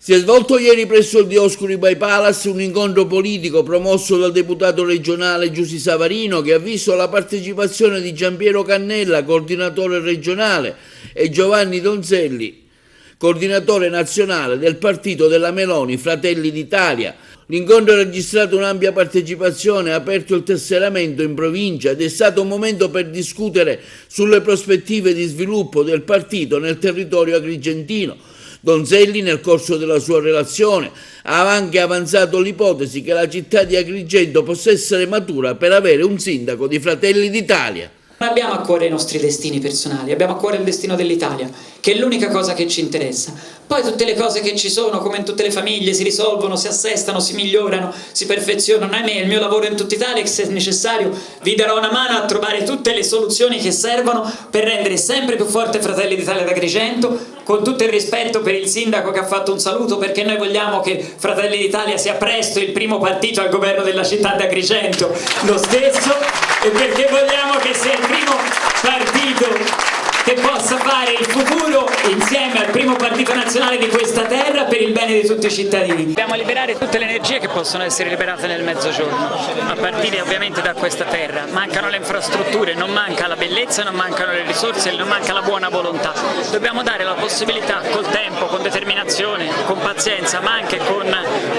Si è svolto ieri presso il Dioscuri by Palace un incontro politico promosso dal deputato regionale Giusy Savarino, che ha visto la partecipazione di Giampiero Cannella, coordinatore regionale, e Giovanni Donzelli, coordinatore nazionale del partito della Meloni, Fratelli d'Italia. L'incontro ha registrato un'ampia partecipazione, ha aperto il tesseramento in provincia ed è stato un momento per discutere sulle prospettive di sviluppo del partito nel territorio agrigentino. Donzelli, nel corso della sua relazione, ha anche avanzato l'ipotesi che la città di Agrigento possa essere matura per avere un sindaco di Fratelli d'Italia. Non abbiamo a cuore i nostri destini personali, abbiamo a cuore il destino dell'Italia, che è l'unica cosa che ci interessa. Poi tutte le cose che ci sono, come in tutte le famiglie, si risolvono, si assestano, si migliorano, si perfezionano. Ahimè, il mio lavoro in tutta Italia, se necessario, vi darò una mano a trovare tutte le soluzioni che servono per rendere sempre più forte Fratelli d'Italia d'Agrigento, con tutto il rispetto per il sindaco che ha fatto un saluto, perché noi vogliamo che Fratelli d'Italia sia presto il primo partito al governo della città di Agrigento, lo stesso, e perché vogliamo che sia il primo partito che possa fare il futuro insieme al primo partito nazionale di questa terra per il bene di tutti i cittadini. Dobbiamo liberare tutte le energie che possono essere liberate nel mezzogiorno, a partire ovviamente da questa terra. Mancano le infrastrutture, non manca la bellezza, non mancano le risorse, non manca la buona volontà. Dobbiamo dare la possibilità col tempo, con determinazione, con pazienza, ma anche con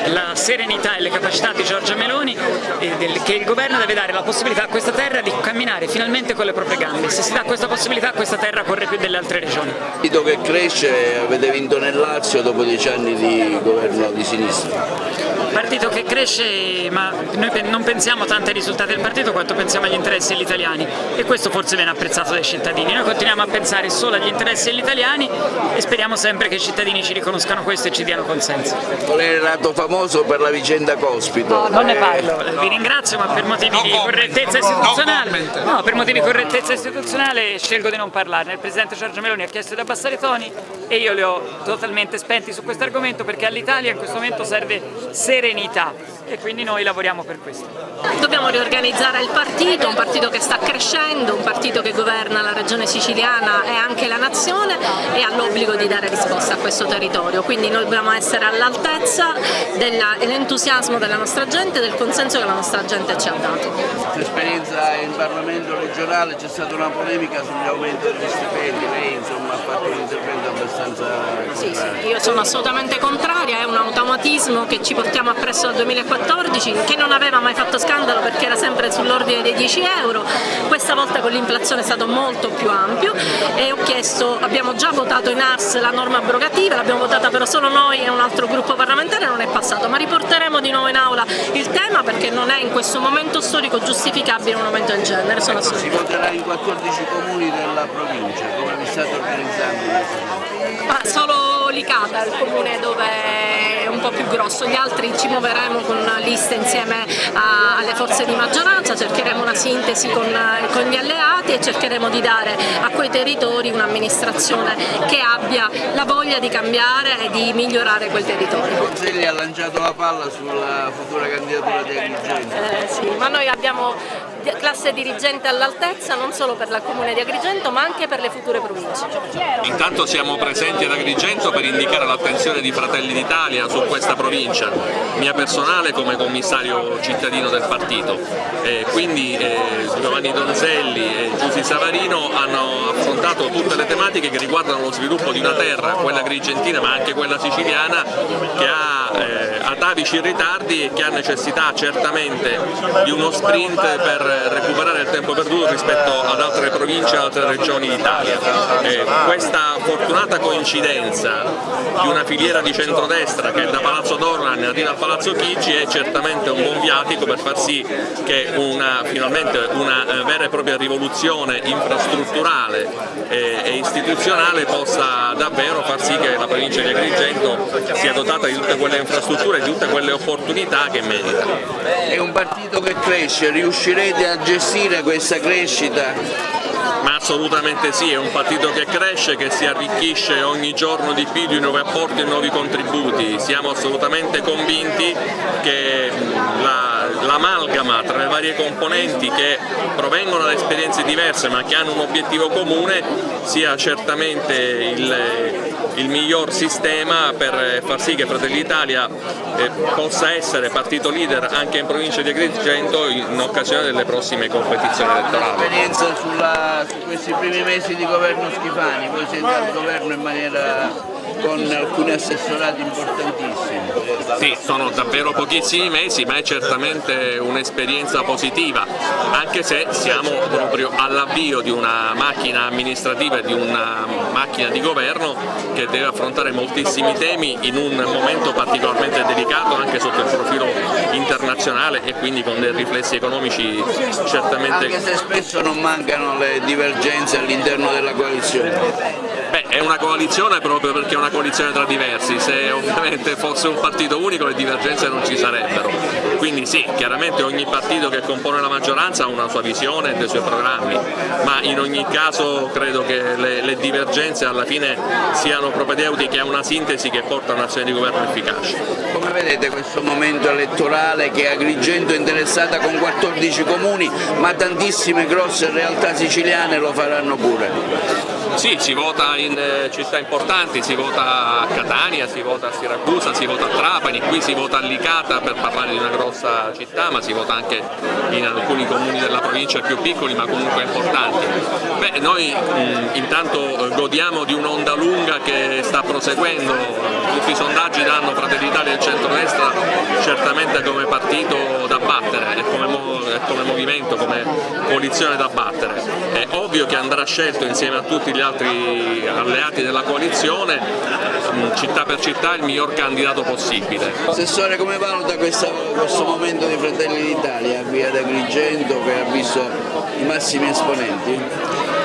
la serenità e le capacità di Giorgia Meloni, che il governo deve dare la possibilità a questa terra di camminare finalmente con le proprie gambe. Se si dà questa possibilità, questa terra corre più delle altre regioni. Il partito che cresce, avete vinto nel Lazio dopo 10 anni di governo di sinistra. Partito che cresce, ma noi non pensiamo tanto ai risultati del partito quanto pensiamo agli interessi degli italiani, e questo forse viene apprezzato dai cittadini. Noi continuiamo a pensare solo agli interessi degli italiani e speriamo sempre che i cittadini ci riconoscano questo e ci diano consenso. Lei è nato famoso per la vicenda Cospito. No, non ne parlo, vi ringrazio, ma per motivi di correttezza istituzionale, scelgo di non parlarne. Il Presidente Giorgia Meloni ha chiesto di abbassare i toni e io li ho totalmente spenti su questo argomento, perché all'Italia in questo momento serve serenità e quindi noi lavoriamo per questo. Dobbiamo riorganizzare il partito, un partito che sta crescendo, un partito che governa la regione siciliana e anche la nazione e ha l'obbligo di dare risposta a questo territorio, quindi noi dobbiamo essere all'altezza dell'entusiasmo della nostra gente e del consenso che la nostra gente ci ha dato. L'esperienza in Parlamento regionale, c'è stata una polemica sugli aumenti degli stipendi, lei insomma ha fatto un intervento abbastanza... Sì, io sono assolutamente contraria, è un automatismo che ci portiamo appresso dal 2014, che non aveva mai fatto scandalo perché era sempre sull'ordine dei 10 euro, questa volta con l'inflazione è stato molto più ampio e abbiamo già votato in Ars la norma abrogativa, l'abbiamo votata però solo noi e un altro gruppo parlamentare, non è passato, ma riporteremo di nuovo in aula il tema perché non è in questo momento storico giustificabile un aumento del genere. Si voterà in 14 comuni della provincia, come vi state organizzando? Solo Licata è il comune dove è un po' più grosso, gli altri ci muoveremo con liste insieme alle forze di maggioranza, cercheremo una sintesi con gli alleati e cercheremo di dare a quei territori un'amministrazione che abbia la voglia di cambiare e di migliorare quel territorio. Donzelli ha lanciato la palla sulla futura candidatura di Agrigento. Sì, ma noi abbiamo classe dirigente all'altezza non solo per il comune di Agrigento ma anche per le future province. Intanto siamo presenti ad Agrigento per indicare l'attenzione di Fratelli d'Italia su questa provincia, mia personale come commissario cittadino del partito. Quindi Giovanni Donzelli e Giusy Savarino hanno affrontato tutte le tematiche che riguardano lo sviluppo di una terra, quella agrigentina ma anche quella siciliana, che ha atavici ritardi e che ha necessità certamente di uno sprint per recuperare il tempo perduto rispetto ad altre province e altre regioni d'Italia. Questa fortunata coincidenza di una filiera di centrodestra che da Palazzo Dornan arriva a Palazzo Chigi è certamente un buon viatico per far sì che finalmente una vera e propria rivoluzione infrastrutturale e istituzionale possa davvero far sì che la provincia di Agrigento sia dotata di tutte quelle infrastrutture e di tutte quelle opportunità che merita. È un partito che cresce, riuscirete a gestire questa crescita? Ma assolutamente sì, è un partito che cresce, che si arricchisce ogni giorno di più di nuovi apporti e nuovi contributi. Siamo assolutamente convinti che l'amalgama tra le varie componenti che provengono da esperienze diverse ma che hanno un obiettivo comune sia certamente il miglior sistema per far sì che Fratelli d'Italia possa essere partito leader anche in provincia di Agrigento in occasione delle prossime competizioni elettorali. Esperienza su questi primi mesi di governo Schifani, voi siete al governo in maniera con alcuni assessorati importantissimi. Sì, sono davvero pochissimi mesi, ma è certamente un'esperienza positiva, anche se siamo proprio all'avvio di una macchina amministrativa e di una macchina di governo che deve affrontare moltissimi temi in un momento particolarmente delicato anche sotto il profilo internazionale e quindi con dei riflessi economici certamente... Anche se spesso non mancano le divergenze all'interno della coalizione. Beh, è una coalizione proprio perché è una coalizione tra diversi, se ovviamente fosse un partito unico le divergenze non ci sarebbero, quindi sì, chiaramente ogni partito che compone la maggioranza ha una sua visione e dei suoi programmi, ma in ogni caso credo che le divergenze alla fine siano propedeutiche a una sintesi che porta a un'azione di governo efficace. Come vedete questo momento elettorale che Agrigento è interessata con 14 comuni, ma tantissime grosse realtà siciliane lo faranno pure? Sì, si vota in città importanti, si vota a Catania, si vota a Siracusa, si vota a Trapani, qui si vota a Licata per parlare di una grossa città, ma si vota anche in alcuni comuni della provincia più piccoli ma comunque importanti. Beh, noi intanto godiamo di un'onda lunga che sta proseguendo, tutti i sondaggi danno Fratelli d'Italia e il centrodestra certamente come partito da battere e come movimento, come coalizione da battere. È ovvio che andrà scelto insieme a tutti gli altri alleati della coalizione, città per città, il miglior candidato possibile. Assessore, come valuta questo momento di Fratelli d'Italia qui ad Agrigento che ha visto i massimi esponenti?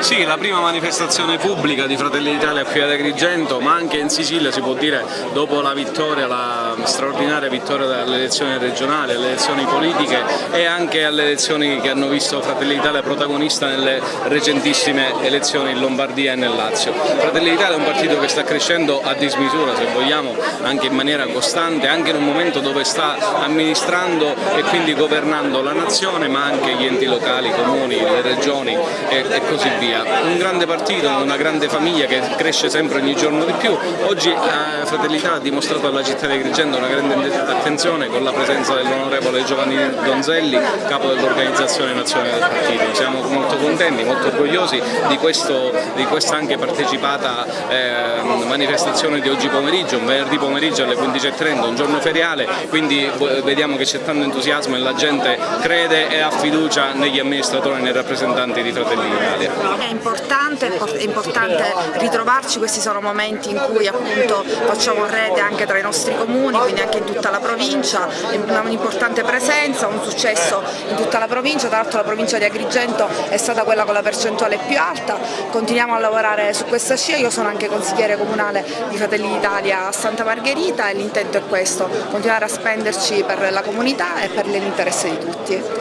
Sì, la prima manifestazione pubblica di Fratelli d'Italia qui ad Agrigento, ma anche in Sicilia si può dire dopo la vittoria, la straordinaria vittoria alle elezioni regionali, alle elezioni politiche e anche alle elezioni che hanno visto Fratelli d'Italia protagonista nelle recentissime elezioni in Lombardia e nel Lazio. Fratelli d'Italia è un partito che sta crescendo a dismisura, se vogliamo, anche in maniera costante, anche in un momento dove sta amministrando e quindi governando la nazione, ma anche gli enti locali, i comuni, le regioni e così via. Un grande partito, una grande famiglia che cresce sempre ogni giorno di più. Oggi Fratelli d'Italia ha dimostrato alla città di Agrigento una grande attenzione con la presenza dell'onorevole Giovanni Donzelli, capo dell'organizzazione nazionale del partito. Siamo molto contenti, molto orgogliosi di questa anche partecipata manifestazione di oggi pomeriggio, un venerdì pomeriggio alle 15:30, un giorno feriale, quindi vediamo che c'è tanto entusiasmo e la gente crede e ha fiducia negli amministratori e nei rappresentanti di Fratelli d'Italia. È importante ritrovarci, questi sono momenti in cui appunto facciamo rete anche tra i nostri comuni, quindi anche in tutta la provincia, un'importante presenza, un successo in tutta la provincia, tra l'altro la provincia di Agrigento è stata quella con la percentuale più alta, continuiamo a lavorare su questa scia, io sono anche consigliere comunale di Fratelli d'Italia a Santa Margherita e l'intento è questo, continuare a spenderci per la comunità e per l'interesse di tutti.